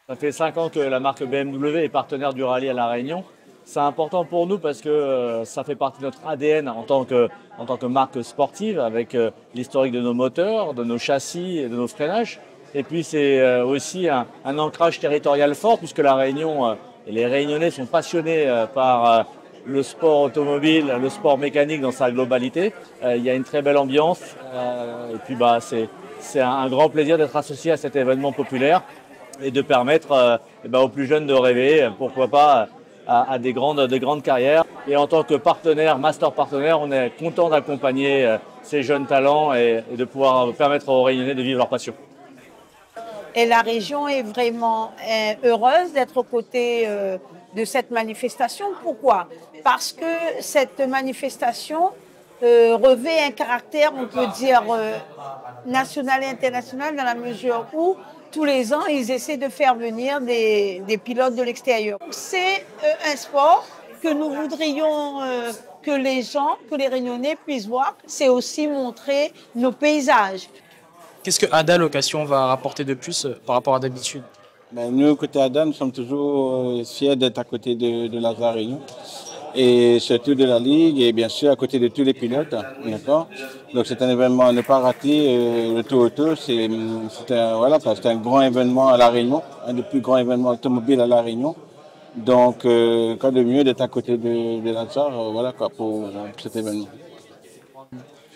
Ça fait 5 ans que la marque BMW est partenaire du rallye à La Réunion. C'est important pour nous parce que ça fait partie de notre ADN en tant que marque sportive avec l'historique de nos moteurs, de nos châssis et de nos freinages. Et puis c'est aussi un ancrage territorial fort puisque La Réunion et les Réunionnais sont passionnés par le sport automobile, le sport mécanique dans sa globalité. Il y a une très belle ambiance et puis c'est un grand plaisir d'être associé à cet événement populaire et de permettre aux plus jeunes de rêver, pourquoi pas, à des grandes carrières. Et en tant que partenaire, master partenaire, on est content d'accompagner ces jeunes talents et de pouvoir permettre aux Réunionnais de vivre leur passion. Et la région est vraiment heureuse d'être aux côtés de cette manifestation. Pourquoi? Parce que cette manifestation revêt un caractère, on peut dire, national et international dans la mesure où tous les ans, ils essaient de faire venir des pilotes de l'extérieur. C'est un sport que nous voudrions que les gens, que les Réunionnais puissent voir. C'est aussi montrer nos paysages. Qu'est-ce que Ada Location va rapporter de plus par rapport à d'habitude? Nous, côté Ada, nous sommes toujours fiers d'être à côté de la Réunion et surtout de la Ligue et bien sûr à côté de tous les pilotes. D'accord. Donc c'est un événement à ne pas rater. Le Tour Auto, c'est un grand événement à La Réunion, un des plus grands événements automobiles à La Réunion. Donc quoi de mieux d'être à côté de Lazare pour cet événement.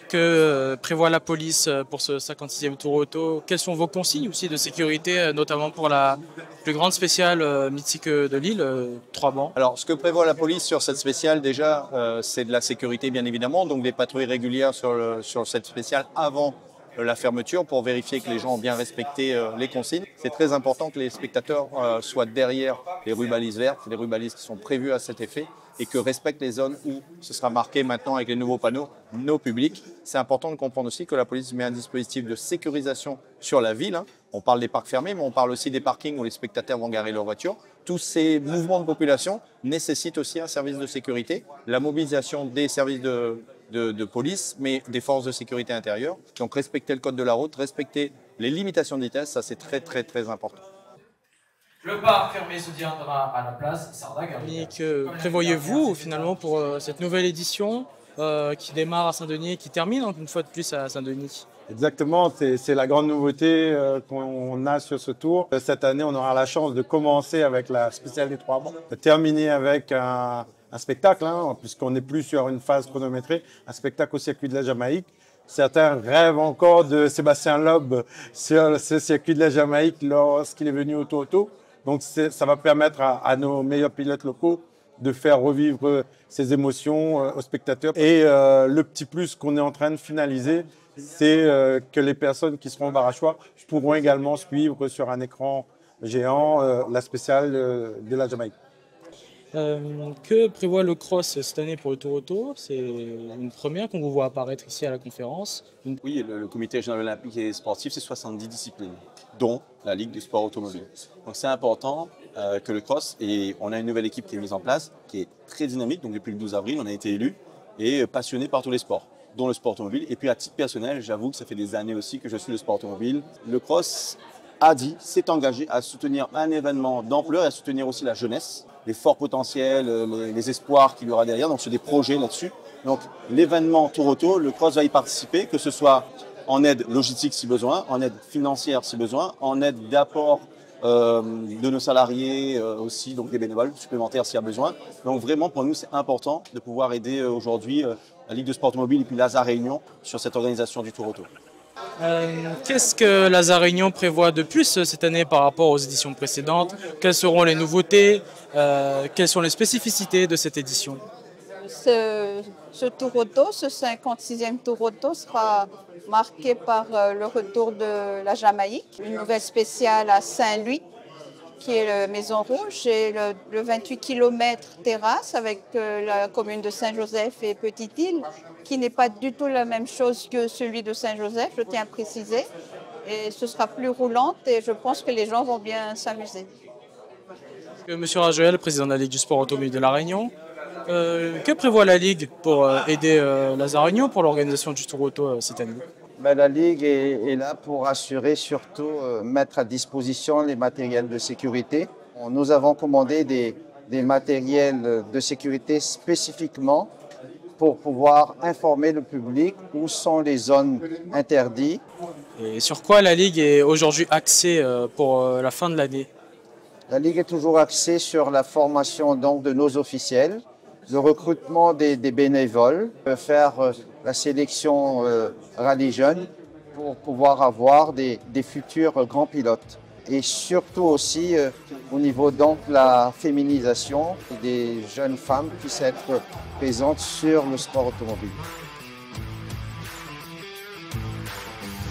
Que prévoit la police pour ce 56e Tour Auto? Quelles sont vos consignes aussi de sécurité, notamment pour la plus grande spéciale mythique de l'île, 3 bancs? Alors, ce que prévoit la police sur cette spéciale, déjà, c'est de la sécurité, bien évidemment, donc des patrouilles régulières sur cette spéciale avant la fermeture pour vérifier que les gens ont bien respecté les consignes. C'est très important que les spectateurs soient derrière les rubalises vertes, les rubalises qui sont prévues à cet effet, et que respectent les zones où ce sera marqué maintenant avec les nouveaux panneaux « No public ». C'est important de comprendre aussi que la police met un dispositif de sécurisation sur la ville. On parle des parcs fermés, mais on parle aussi des parkings où les spectateurs vont garer leurs voitures. Tous ces mouvements de population nécessitent aussi un service de sécurité, la mobilisation des services de police, mais des forces de sécurité intérieure. Donc respecter le code de la route, respecter les limitations de vitesse, ça c'est très très très important. Le parc fermé se tiendra à la place Sarda-Garnier. Et que prévoyez-vous finalement pour cette nouvelle édition qui démarre à Saint-Denis et qui termine une fois de plus à Saint-Denis? Exactement, c'est la grande nouveauté qu'on a sur ce tour. Cette année, on aura la chance de commencer avec la spéciale des 3 bancs, de terminer avec un spectacle, puisqu'on n'est plus sur une phase chronométrée, un spectacle au circuit de la Jamaïque. Certains rêvent encore de Sébastien Loeb sur ce circuit de la Jamaïque lorsqu'il est venu au Tour Auto. Donc ça va permettre à nos meilleurs pilotes locaux de faire revivre ces émotions aux spectateurs. Et le petit plus qu'on est en train de finaliser, c'est que les personnes qui seront au bar à choix pourront également suivre sur un écran géant la spéciale de la Jamaïque. Que prévoit le cross cette année pour le Tour Auto? C'est une première qu'on vous voit apparaître ici à la conférence. Oui, le comité régional olympique et sportif, c'est 70 disciplines, dont la Ligue du sport automobile. Donc c'est important que le cross, et on a une nouvelle équipe qui est mise en place, qui est très dynamique. Donc depuis le 12 avril, on a été élus et passionnés par tous les sports, dont le sport automobile. Et puis à titre personnel, j'avoue que ça fait des années aussi que je suis le sport automobile. Le cross s'est engagé à soutenir un événement d'ampleur et à soutenir aussi la jeunesse, les forts potentiels, les espoirs qu'il y aura derrière. Donc, c'est des projets là-dessus. Donc, l'événement Tour Auto, le cross va y participer, que ce soit en aide logistique si besoin, en aide financière si besoin, en aide d'apport de nos salariés aussi, donc des bénévoles supplémentaires s'il y a besoin. Donc, vraiment, pour nous, c'est important de pouvoir aider aujourd'hui la Ligue de sport automobile et puis Lazare Réunion sur cette organisation du Tour Auto. Qu'est-ce que Lazare Réunion prévoit de plus cette année par rapport aux éditions précédentes? Quelles seront les nouveautés? Quelles sont les spécificités de cette édition? Ce Tour Auto, ce 56e Tour Auto sera marqué par le retour de la Jamaïque, une nouvelle spéciale à Saint-Louis, qui est la Maison Rouge, et le 28 km terrasse avec la commune de Saint-Joseph et Petite-Île, qui n'est pas du tout la même chose que celui de Saint-Joseph, je tiens à préciser. Et ce sera plus roulante et je pense que les gens vont bien s'amuser. Monsieur Rajoel, président de la Ligue du sport automobile de La Réunion, que prévoit la Ligue pour aider Lazare Réunion pour l'organisation du Tour Auto cette année? La Ligue est là pour assurer, surtout mettre à disposition les matériels de sécurité. Nous avons commandé des matériels de sécurité spécifiquement pour pouvoir informer le public où sont les zones interdites. Et sur quoi la Ligue est aujourd'hui axée pour la fin de l'année? La Ligue est toujours axée sur la formation donc, de nos officiels, le recrutement des bénévoles, faire la sélection rallye jeune pour pouvoir avoir des futurs grands pilotes. Et surtout aussi au niveau de la féminisation, des jeunes femmes puissent être présentes sur le sport automobile.